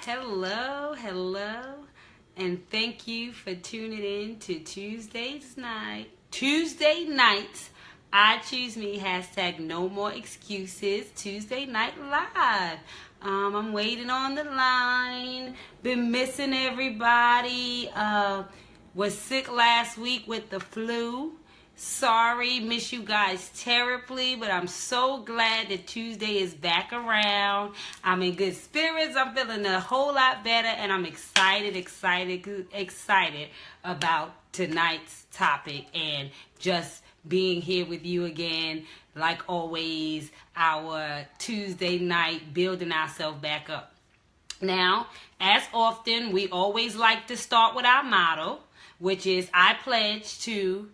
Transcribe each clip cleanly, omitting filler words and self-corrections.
Hello, and thank you for tuning in to Tuesday nights. I choose me hashtag No More Excuses Tuesday Night Live. I'm waiting on the line. Been missing everybody. Was sick last week with the flu. Sorry, miss you guys terribly, but I'm so glad that Tuesday is back around. I'm in good spirits. I'm feeling a whole lot better, and I'm excited about tonight's topic and just being here with you again. Like always, our Tuesday night, building ourselves back up. Now, as often, we always like to start with our motto, which is I pledge to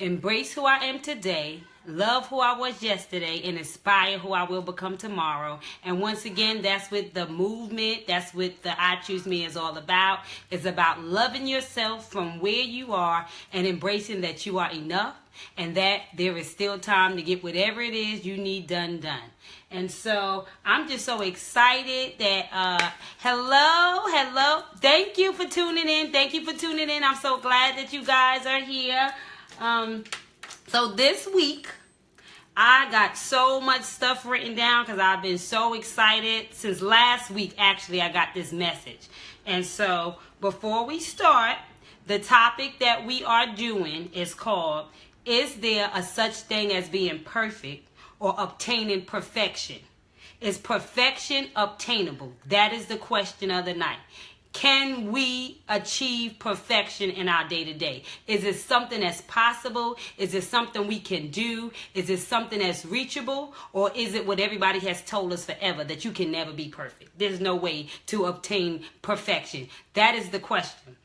embrace who I am today, love who I was yesterday, and inspire who I will become tomorrow. And once again, that's what the movement, that's what the I Choose Me is all about. It's about loving yourself from where you are and embracing that you are enough and that there is still time to get whatever it is you need done. And so I'm just so excited that, hello. Thank you for tuning in. I'm so glad that you guys are here. So this week, I got so much stuff written down because I've been so excited. Since last week, actually, I got this message. And so before we start, the topic that we are doing is called, is there a such thing as being perfect or obtaining perfection? Is perfection obtainable? That is the question of the night. Can we achieve perfection in our day-to-day? Is it something that's possible? Is it something we can do? Is it something that's reachable? Or is it what everybody has told us forever, that you can never be perfect? There's no way to obtain perfection. That is the question.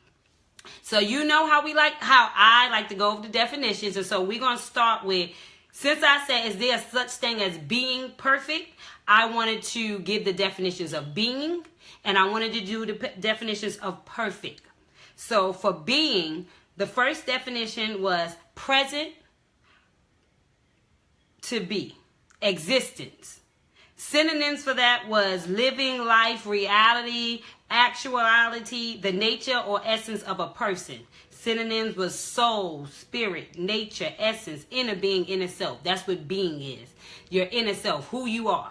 So you know how I like to go over the definitions. And so we're going to start with, since I said, is there such thing as being perfect? I wanted to give the definitions of being, and I wanted to do the definitions of perfect. So for being, the first definition was present to be, existence. Synonyms for that was living life, reality, actuality, the nature or essence of a person. Synonyms was soul, spirit, nature, essence, inner being, inner self. That's what being is. Your inner self, who you are.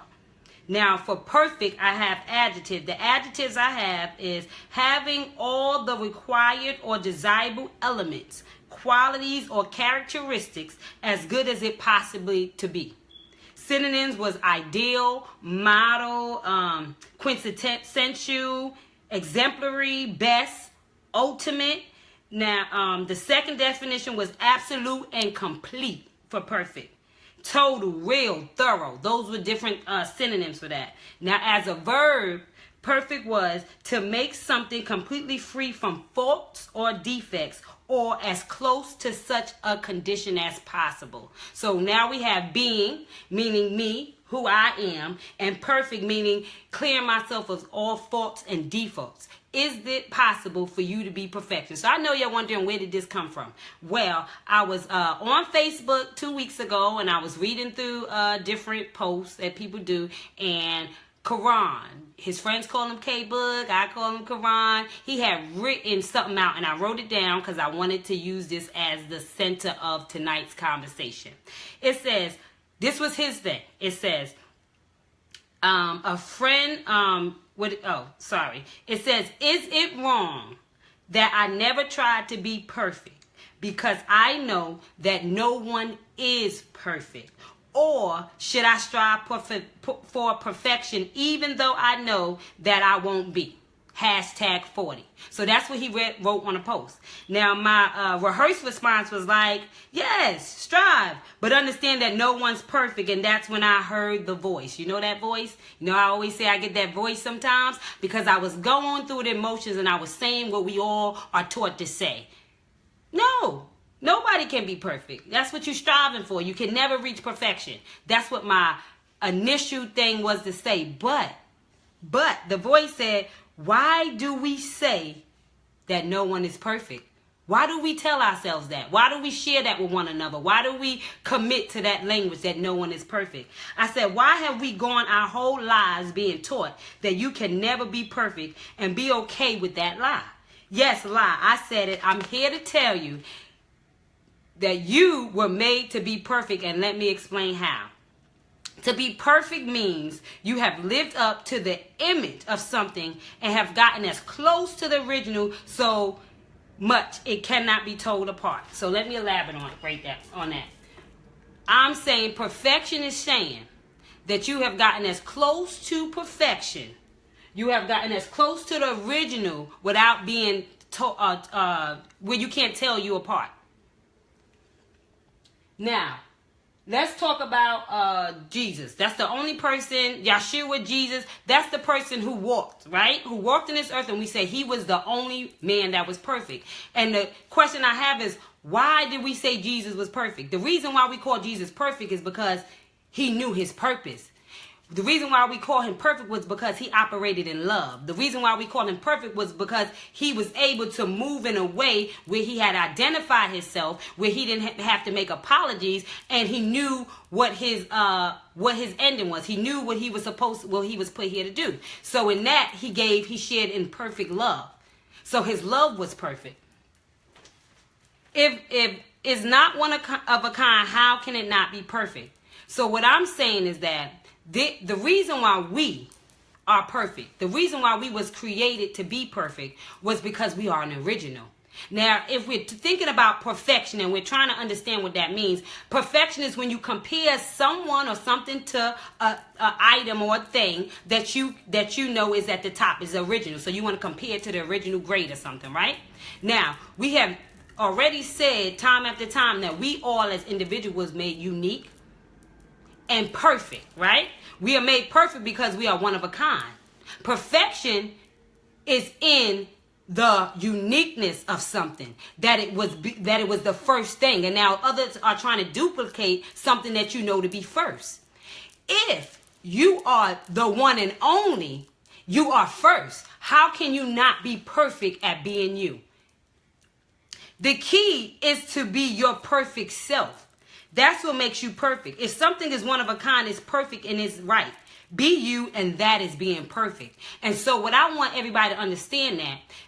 Now, for perfect, I have adjective. The adjectives I have is having all the required or desirable elements, qualities, or characteristics as good as it possibly to be. Synonyms was ideal, model, quintessential, exemplary, best, ultimate. Now, the second definition was absolute and complete for perfect. Total, real, thorough. Those were different synonyms for that. Now, as a verb, perfect was to make something completely free from faults or defects, or as close to such a condition as possible. So now we have being, meaning me, who I am, and perfect, meaning clearing myself of all faults and defaults. Is it possible for you to be perfection? So I know you're wondering, where did this come from? Well, I was on Facebook 2 weeks ago, and I was reading through different posts that people do, and Quran, his friends call him K-Book, I call him Quran. He had written something out, and I wrote it down because I wanted to use this as the center of tonight's conversation. It says, this was his thing. It says, a friend, it says, is it wrong that I never tried to be perfect because I know that no one is perfect? Or should I strive for perfection even though I know that I won't be? Hashtag 40. So that's what he wrote on a post. Now, my rehearsed response was like, yes, strive, but understand that no one's perfect. And that's when I heard the voice. You know that voice? You know, I always say I get that voice sometimes because I was going through the emotions and I was saying what we all are taught to say. No, nobody can be perfect. That's what you're striving for. You can never reach perfection. That's what my initial thing was to say. But the voice said, why do we say that no one is perfect? Why do we tell ourselves that? Why do we share that with one another? Why do we commit to that language that no one is perfect? I said, why have we gone our whole lives being taught that you can never be perfect and be okay with that lie? Yes, lie. I said it. I'm here to tell you that you were made to be perfect, and let me explain how. To be perfect means you have lived up to the image of something and have gotten as close to the original so much it cannot be told apart. So let me elaborate on that. I'm saying perfection is saying that you have gotten as close to perfection. You have gotten as close to the original without being where you can't tell you apart. Now, let's talk about Jesus. That's the only person, Yeshua, Jesus, that's the person who walked, right? Who walked in this earth, and we say he was the only man that was perfect. And the question I have is, why did we say Jesus was perfect? The reason why we call Jesus perfect is because he knew his purpose. The reason why we call him perfect was because he operated in love. The reason why we call him perfect was because he was able to move in a way where he had identified himself, where he didn't have to make apologies, and he knew what his ending was. He knew what he was he was put here to do. So in that, he shared in perfect love. So his love was perfect. If it's not one of a kind, how can it not be perfect? So what I'm saying is that the reason why we are perfect, the reason why we was created to be perfect, was because we are an original. Now, if we're thinking about perfection and we're trying to understand what that means, perfection is when you compare someone or something to an item or a thing that you know is at the top, is original. So you want to compare it to the original grade or something, right? Now, we have already said time after time that we all as individuals made unique and perfect, right? We are made perfect because we are one of a kind. Perfection is in the uniqueness of something, that it was the first thing, and now others are trying to duplicate something that you know to be first. If you are the one and only, you are first. How can you not be perfect at being you? The key is to be your perfect self. That's what makes you perfect. If something is one of a kind, it's perfect and it's right. Be you, and that is being perfect. And so what I want everybody to understand,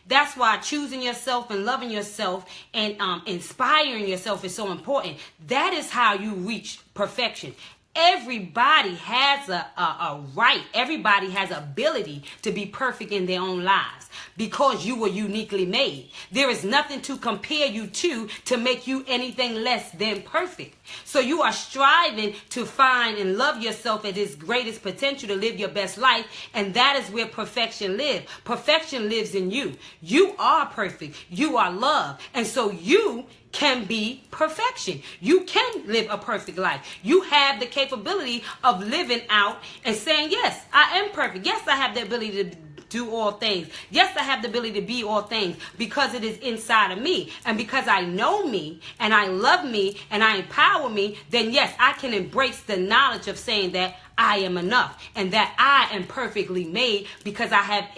that's why choosing yourself and loving yourself and inspiring yourself is so important. That is how you reach perfection. Everybody has a right. Everybody has ability to be perfect in their own lives because you were uniquely made. There is nothing to compare you to make you anything less than perfect. So you are striving to find and love yourself at its greatest potential to live your best life, and that is where perfection lives. Perfection lives in you. You are perfect. You are love. And so you can be perfection. You can live a perfect life. You have the capability of living out and saying, yes, I am perfect. Yes, I have the ability to do all things. Yes, I have the ability to be all things because it is inside of me. And because I know me and I love me and I empower me, then yes, I can embrace the knowledge of saying that I am enough and that I am perfectly made because I have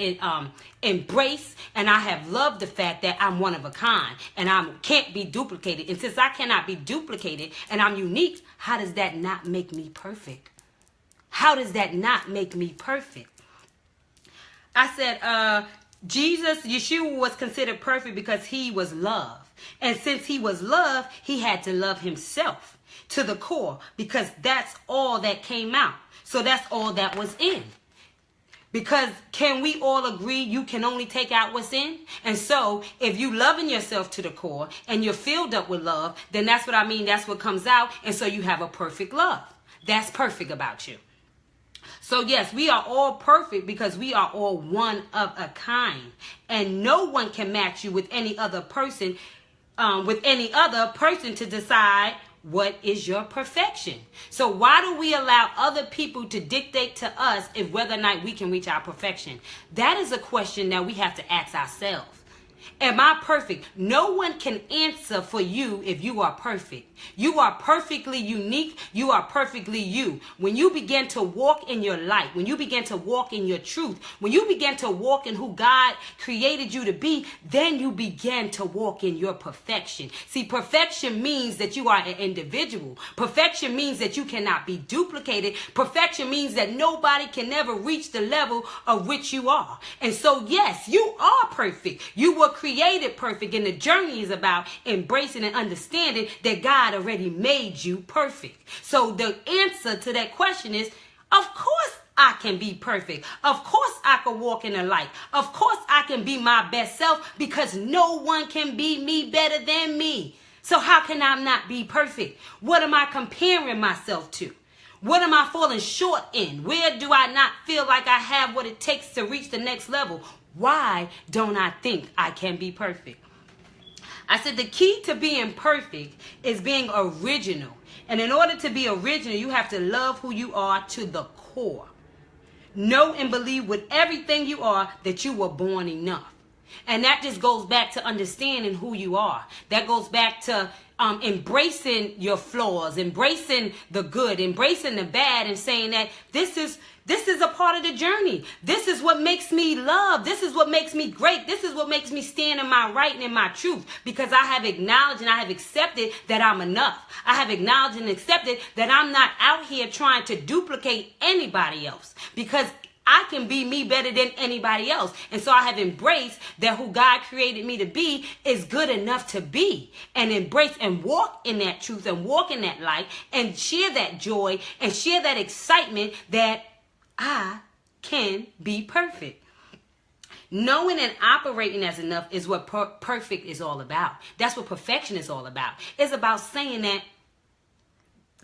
embraced and I have loved the fact that I'm one of a kind and I can't be duplicated. And since I cannot be duplicated and I'm unique, how does that not make me perfect? How does that not make me perfect? I said, Yeshua was considered perfect because he was love. And since he was love, he had to love himself to the core because that's all that came out. So that's all that was in. Because can we all agree you can only take out what's in? And so if you loving yourself to the core and you're filled up with love, then that's what I mean. That's what comes out. And so you have a perfect love. That's perfect about you. So yes, we are all perfect because we are all one of a kind. And no one can match you with any other person, to decide what is your perfection. So why do we allow other people to dictate to us if whether or not we can reach our perfection? That is a question that we have to ask ourselves. Am I perfect? No one can answer for you if you are perfect. You are perfectly unique. You are perfectly you. When you begin to walk in your light, when you begin to walk in your truth, when you begin to walk in who God created you to be, then you begin to walk in your perfection. See, perfection means that you are an individual. Perfection means that you cannot be duplicated. Perfection means that nobody can never reach the level of which you are. And so, yes, you are perfect. You were created perfect, and the journey is about embracing and understanding that God already made you perfect. So the answer to that question is, of course I can be perfect. Of course I can walk in the light. Of course I can be my best self, because no one can be me better than me. So how can I not be perfect? What am I comparing myself to? What am I falling short in? Where do I not feel like I have what it takes to reach the next level? Why don't I think I can be perfect? I said the key to being perfect is being original. And in order to be original, you have to love who you are to the core. Know and believe with everything you are that you were born enough. And that just goes back to understanding who you are. That goes back to embracing your flaws, embracing the good, embracing the bad, and saying that this is a part of the journey. This is what makes me love. This is what makes me great. This is what makes me stand in my right and in my truth, because I have acknowledged and I have accepted that I'm enough. I have acknowledged and accepted that I'm not out here trying to duplicate anybody else, because I can be me better than anybody else. And so I have embraced that who God created me to be is good enough to be, and embrace and walk in that truth and walk in that light and share that joy and share that excitement that I can be perfect. Knowing and operating as enough is what perfect is all about. That's what perfection is all about. It's about saying that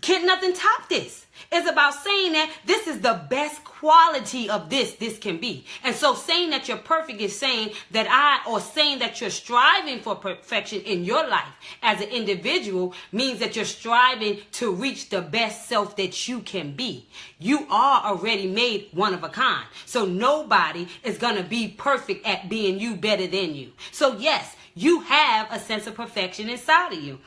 can't nothing top this. It's about saying that this is the best quality of this can be. And so saying that you're perfect is saying that saying that you're striving for perfection in your life as an individual means that you're striving to reach the best self that you can be. You are already made one of a kind. So nobody is going to be perfect at being you better than you. So yes, you have a sense of perfection inside of you.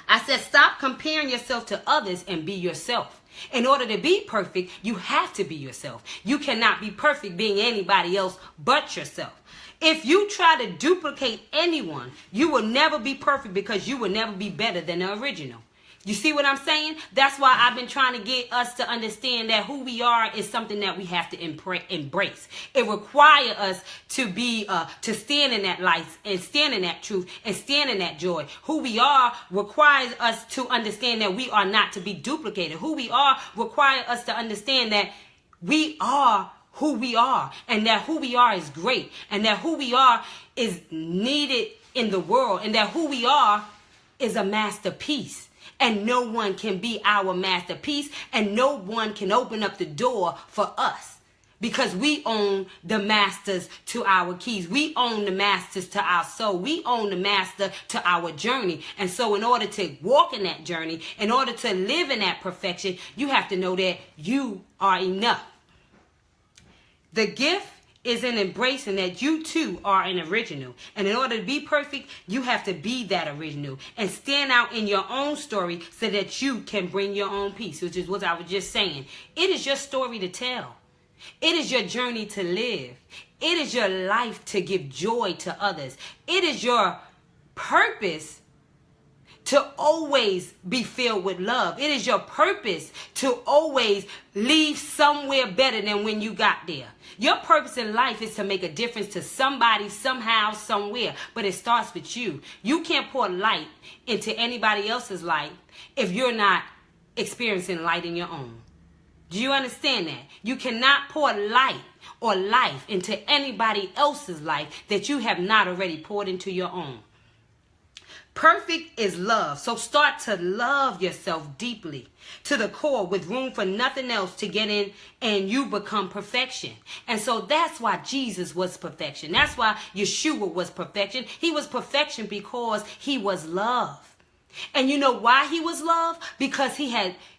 I said, stop comparing yourself to others and be yourself. In order to be perfect, you have to be yourself. You cannot be perfect being anybody else but yourself. If you try to duplicate anyone, you will never be perfect, because you will never be better than the original. You see what I'm saying? That's why I've been trying to get us to understand that who we are is something that we have to embrace. It requires us to be, to stand in that light and stand in that truth and stand in that joy. Who we are requires us to understand that we are not to be duplicated. Who we are requires us to understand that we are who we are, and that who we are is great, and that who we are is needed in the world, and that who we are is a masterpiece. And no one can be our masterpiece, and no one can open up the door for us, because we own the masters to our keys. We own the masters to our soul. We own the master to our journey. And so in order to walk in that journey, in order to live in that perfection, you have to know that you are enough. The gift is in embracing that you too are an original. And in order to be perfect, you have to be that original and stand out in your own story so that you can bring your own peace, which is what I was just saying. It is your story to tell. It is your journey to live. It is your life to give joy to others. It is your purpose to always be filled with love. It is your purpose to always leave somewhere better than when you got there. Your purpose in life is to make a difference to somebody, somehow, somewhere. But it starts with you. You can't pour light into anybody else's life if you're not experiencing light in your own. Do you understand that? You cannot pour light or life into anybody else's life that you have not already poured into your own. Perfect is love. So start to love yourself deeply to the core, with room for nothing else to get in, and you become perfection. And so that's why Jesus was perfection. That's why Yeshua was perfection. He was perfection because he was love. And you know why he was love? Because he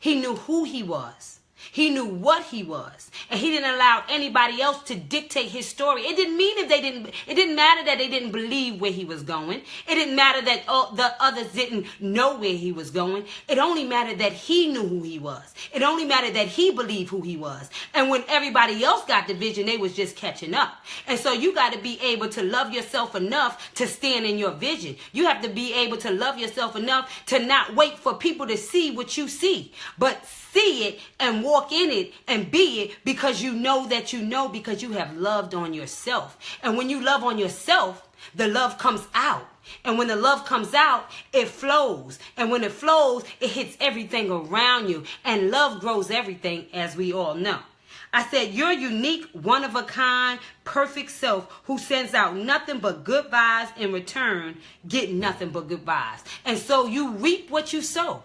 knew who he was. He knew what he was. And he didn't allow anybody else to dictate his story. It didn't mean it didn't matter that they didn't believe where he was going. It didn't matter that the others didn't know where he was going. It only mattered that he knew who he was. It only mattered that he believed who he was. And when everybody else got the vision, they was just catching up. And so you got to be able to love yourself enough to stand in your vision. You have to be able to love yourself enough to not wait for people to see what you see, but see it and walk in it and be it, because you know that you know, because you have loved on yourself. And when you love on yourself, the love comes out. And when the love comes out, it flows. And when it flows, it hits everything around you. And love grows everything, as we all know. I said, you're unique, one of a kind, perfect self who sends out nothing but good vibes in return, get nothing but good vibes. And so you reap what you sow.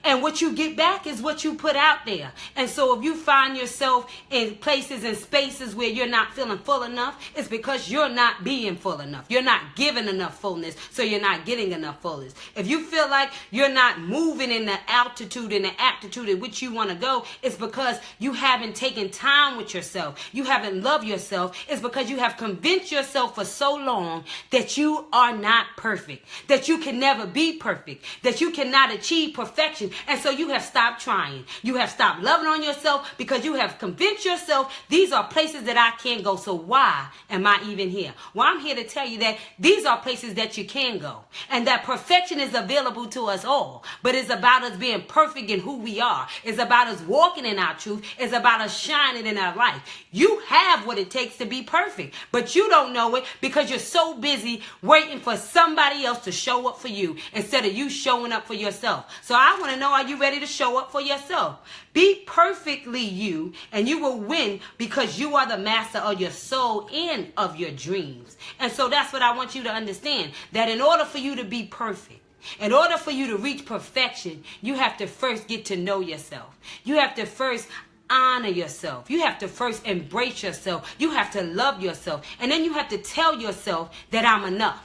And what you get back is what you put out there. And so if you find yourself in places and spaces where you're not feeling full enough, it's because you're not being full enough. You're not giving enough fullness, so you're not getting enough fullness. If you feel like you're not moving in the altitude and the aptitude at which you want to go, it's because you haven't taken time with yourself. You haven't loved yourself. It's because you have convinced yourself for so long that you are not perfect, that you can never be perfect, that you cannot achieve perfection. And so you have stopped trying. You have stopped loving on yourself because you have convinced yourself these are places that I can't go. So why am I even here? Well, I'm here to tell you that these are places that you can go, and that perfection is available to us all. But it's about us being perfect in who we are. It's about us walking in our truth. It's about us shining in our life. You have what it takes to be perfect, but you don't know it because you're so busy waiting for somebody else to show up for you instead of you showing up for yourself. So I want to know, are you ready to show up for yourself? Be perfectly you, and you will win, because you are the master of your soul and of your dreams. And so that's what I want you to understand, that in order for you to be perfect, in order for you to reach perfection, you have to first get to know yourself. You have to first honor yourself. You have to first embrace yourself. You have to love yourself. And then you have to tell yourself that I'm enough.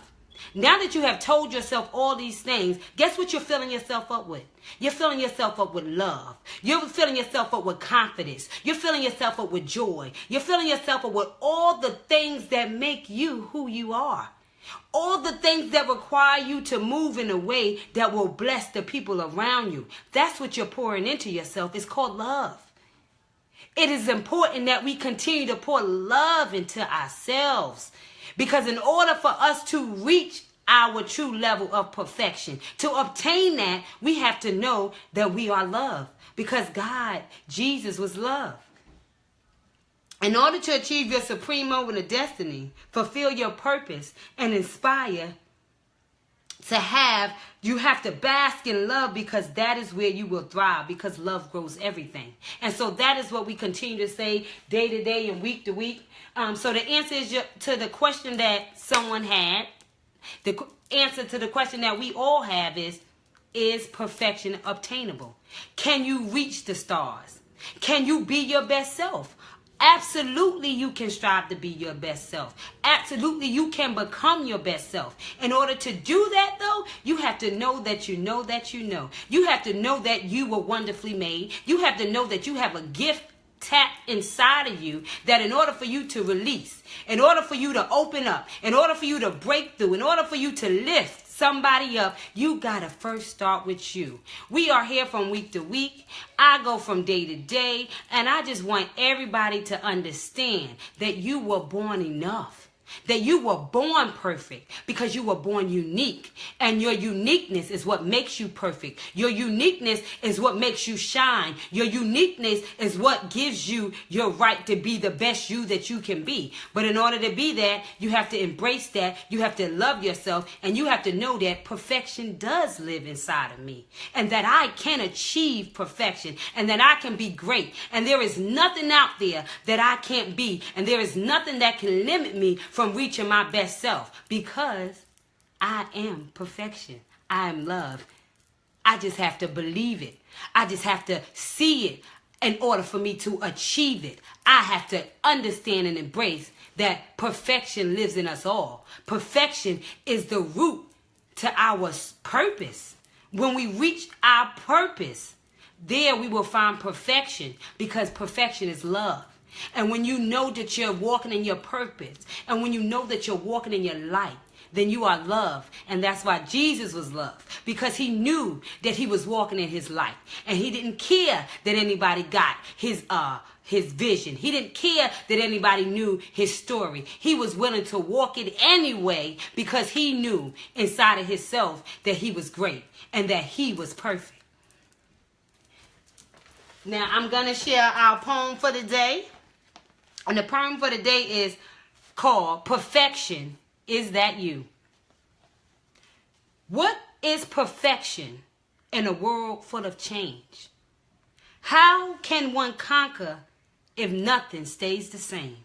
Now that you have told yourself all these things, guess what you're filling yourself up with? You're filling yourself up with love. You're filling yourself up with confidence. You're filling yourself up with joy. You're filling yourself up with all the things that make you who you are. All the things that require you to move in a way that will bless the people around you. That's what you're pouring into yourself. It's called love. It is important that we continue to pour love into ourselves, because in order for us to reach our true level of perfection, to obtain that, we have to know that we are love, because God, Jesus, was love. In order to achieve your supreme moment of destiny, fulfill your purpose, and inspire you have to bask in love, because that is where you will thrive, because love grows everything. And so that is what we continue to say day to day and week to week. So the answer is to the question that someone had, the answer to the question that we all have is perfection obtainable? Can you reach the stars? Can you be your best self? Absolutely, you can strive to be your best self. Absolutely, you can become your best self. In order to do that, though, you have to know that you know that you know. You have to know that you were wonderfully made. You have to know that you have a gift tapped inside of you, that in order for you to release, in order for you to open up, in order for you to break through, in order for you to lift somebody up, you gotta first start with you. We are here from week to week. I go from day to day, and I just want everybody to understand that you were born enough. That you were born perfect, because you were born unique. And your uniqueness is what makes you perfect. Your uniqueness is what makes you shine. Your uniqueness is what gives you your right to be the best you that you can be. But in order to be that, you have to embrace that. You have to love yourself. And you have to know that perfection does live inside of me. And that I can achieve perfection. And that I can be great. And there is nothing out there that I can't be. And there is nothing that can limit me from reaching my best self, because I am perfection. I am love. I just have to believe it. I just have to see it in order for me to achieve it. I have to understand and embrace that perfection lives in us all. Perfection is the root to our purpose. When we reach our purpose, there we will find perfection, because perfection is love. And when you know that you're walking in your purpose, and when you know that you're walking in your light, then you are love. And that's why Jesus was love, because he knew that he was walking in his light, and he didn't care that anybody got his vision. He didn't care that anybody knew his story. He was willing to walk it anyway, because he knew inside of himself that he was great and that he was perfect. Now I'm going to share our poem for the day. And the poem for the day is called Perfection. Is That You? What is perfection in a world full of change? How can one conquer if nothing stays the same?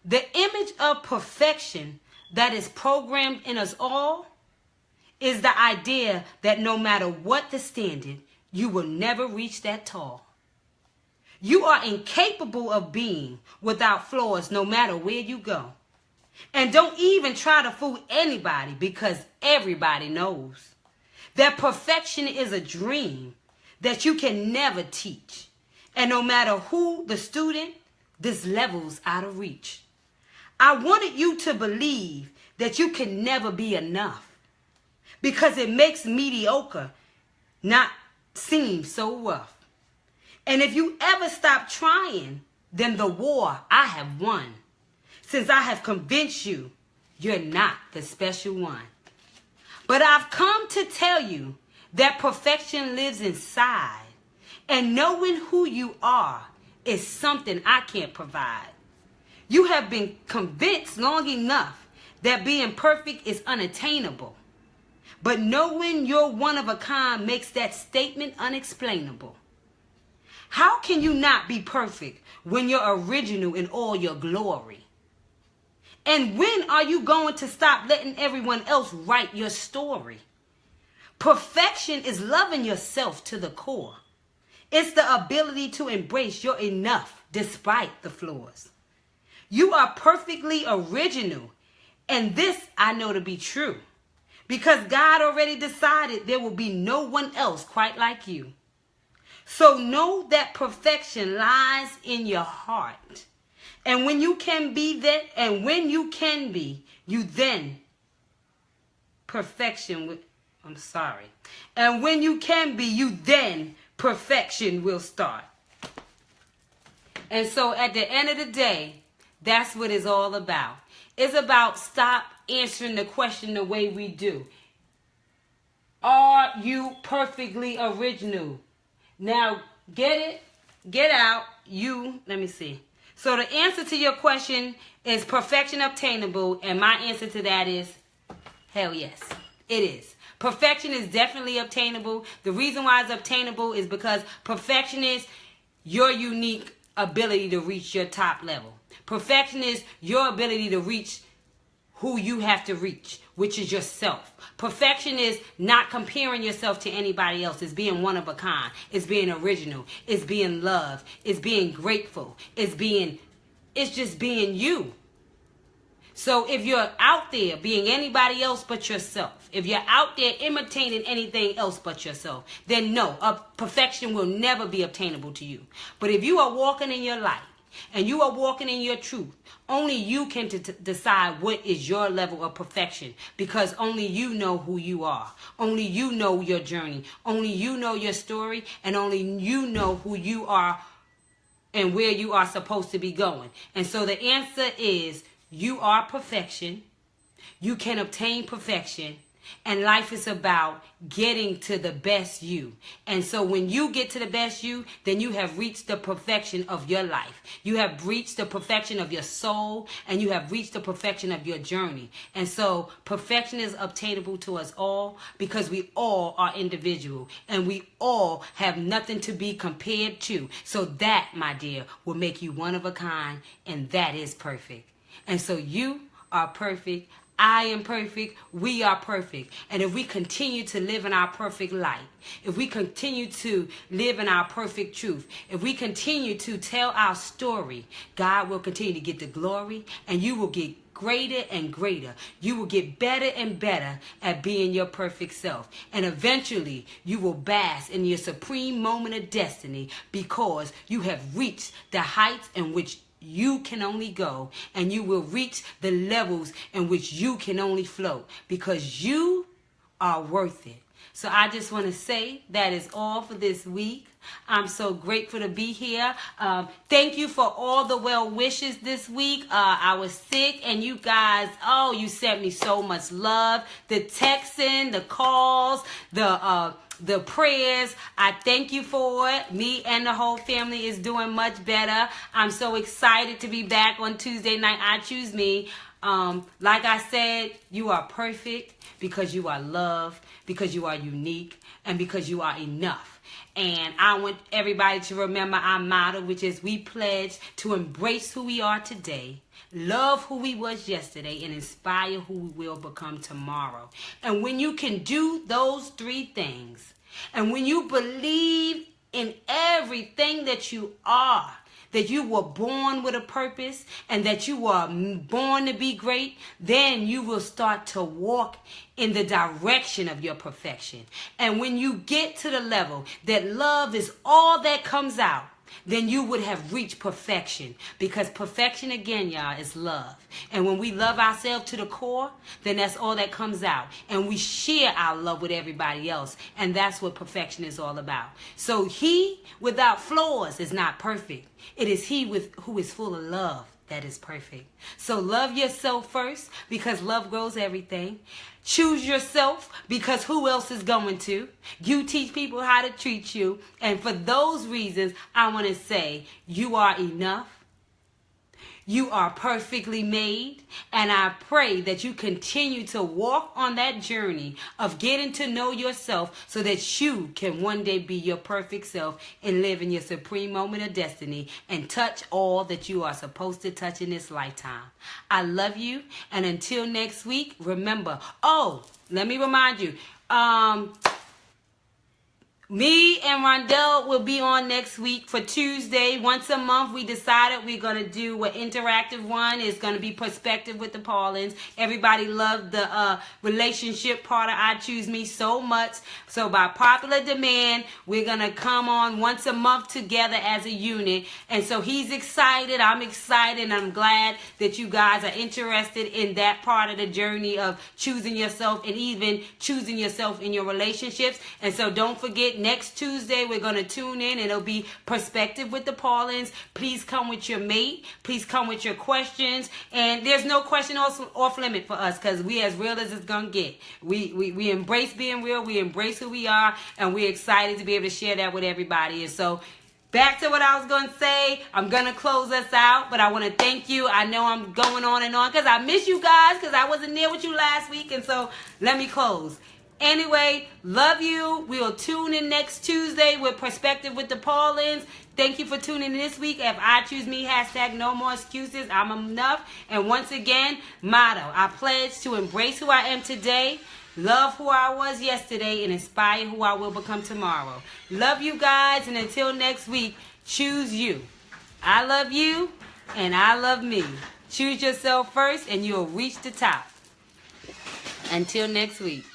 The image of perfection that is programmed in us all is the idea that no matter what the standard, you will never reach that tall. You are incapable of being without flaws no matter where you go. And don't even try to fool anybody, because everybody knows that perfection is a dream that you can never teach. And no matter who the student, this level's out of reach. I wanted you to believe that you can never be enough, because it makes mediocre not seem so rough. And if you ever stop trying, then the war I have won, since I have convinced you you're not the special one. But I've come to tell you that perfection lives inside, and knowing who you are is something I can't provide. You have been convinced long enough that being perfect is unattainable, but knowing you're one of a kind makes that statement unexplainable. How can you not be perfect when you're original in all your glory? And when are you going to stop letting everyone else write your story? Perfection is loving yourself to the core. It's the ability to embrace your enough despite the flaws. You are perfectly original, and this I know to be true, because God already decided there will be no one else quite like you. So know that perfection lies in your heart. And when you can be that, and when you can be, you then perfection will, And when you can be, you then perfection will start. And so at the end of the day, that's what it's all about. It's about stop answering the question the way we do. Are you perfectly original? Now, get it, get out, let me see. So the answer to your question is perfection obtainable, and my answer to that is hell yes, it is. Perfection is definitely obtainable. The reason why it's obtainable is because perfection is your unique ability to reach your top level. Perfection is your ability to reach who you have to reach, which is yourself. Perfection is not comparing yourself to anybody else. It's being one of a kind. It's being original. It's being loved. It's being grateful. It's just being you. So if you're out there being anybody else but yourself, if you're out there imitating anything else but yourself, then no, perfection will never be obtainable to you. But if you are walking in your light and you are walking in your truth, only you can decide what is your level of perfection, because only you know who you are. Only you know your journey. Only you know your story, and only you know who you are and where you are supposed to be going. And so the answer is you are perfection. You can obtain perfection. And life is about getting to the best you. And so when you get to the best you, then you have reached the perfection of your life. You have reached the perfection of your soul, and you have reached the perfection of your journey. And so perfection is obtainable to us all, because we all are individual, and we all have nothing to be compared to. So that, my dear, will make you one of a kind, and that is perfect. And so you are perfect. I am perfect. We are perfect. And if we continue to live in our perfect light, if we continue to live in our perfect truth, if we continue to tell our story, God will continue to get the glory, and you will get greater and greater. You will get better and better at being your perfect self. And eventually, you will bask in your supreme moment of destiny, because you have reached the heights in which you can only go, and you will reach the levels in which you can only float, because you are worth it. So I just want to say that is all for this week. I'm so grateful to be here. Thank you for all the well wishes this week. I was sick, and you guys, you sent me so much love. The texting, the calls, the prayers, I thank you for it. Me and the whole family is doing much better. I'm so excited to be back on Tuesday night. I Choose Me. Like I said, you are perfect because you are loved, because you are unique, and because you are enough. And I want everybody to remember our motto, which is we pledge to embrace who we are today, love who we was yesterday, and inspire who we will become tomorrow. And when you can do those three things, and when you believe in everything that you are, that you were born with a purpose, and that you were born to be great, then you will start to walk in the direction of your perfection. And when you get to the level that love is all that comes out, then you would have reached perfection. Because perfection, again, y'all, is love. And when we love ourselves to the core, then that's all that comes out. And we share our love with everybody else. And that's what perfection is all about. So he without flaws is not perfect. It is he who is full of love that is perfect. So love yourself first, because love grows everything. Choose yourself, because who else is going to? You teach people how to treat you. And for those reasons, I want to say you are enough. You are perfectly made, and I pray that you continue to walk on that journey of getting to know yourself, so that you can one day be your perfect self and live in your supreme moment of destiny and touch all that you are supposed to touch in this lifetime. I love you, and until next week, remember, let me remind you, me and Rondell will be on next week for Tuesday. Once a month, we decided we're going to do an interactive one. It's going to be Perspective with the Paulins. Everybody loved the relationship part of I Choose Me so much. So by popular demand, we're going to come on once a month together as a unit. And so he's excited. I'm excited. And I'm glad that you guys are interested in that part of the journey of choosing yourself, and even choosing yourself in your relationships. And so don't forget, next Tuesday, we're going to tune in. It'll be Perspective with the Paulins. Please come with your mate. Please come with your questions. And there's no question off limit for us, because we as real as it's going to get. We embrace being real. We embrace who we are. And we're excited to be able to share that with everybody. And so back to what I was going to say. I'm going to close us out, but I want to thank you. I know I'm going on and on because I miss you guys, because I wasn't there with you last week. And so let me close. Anyway, love you. We'll tune in next Tuesday with Perspective with the Paulins. Thank you for tuning in this week. If I Choose Me, hashtag no more excuses. I'm enough. And once again, motto, I pledge to embrace who I am today, love who I was yesterday, and inspire who I will become tomorrow. Love you guys, and until next week, choose you. I love you, and I love me. Choose yourself first, and you'll reach the top. Until next week.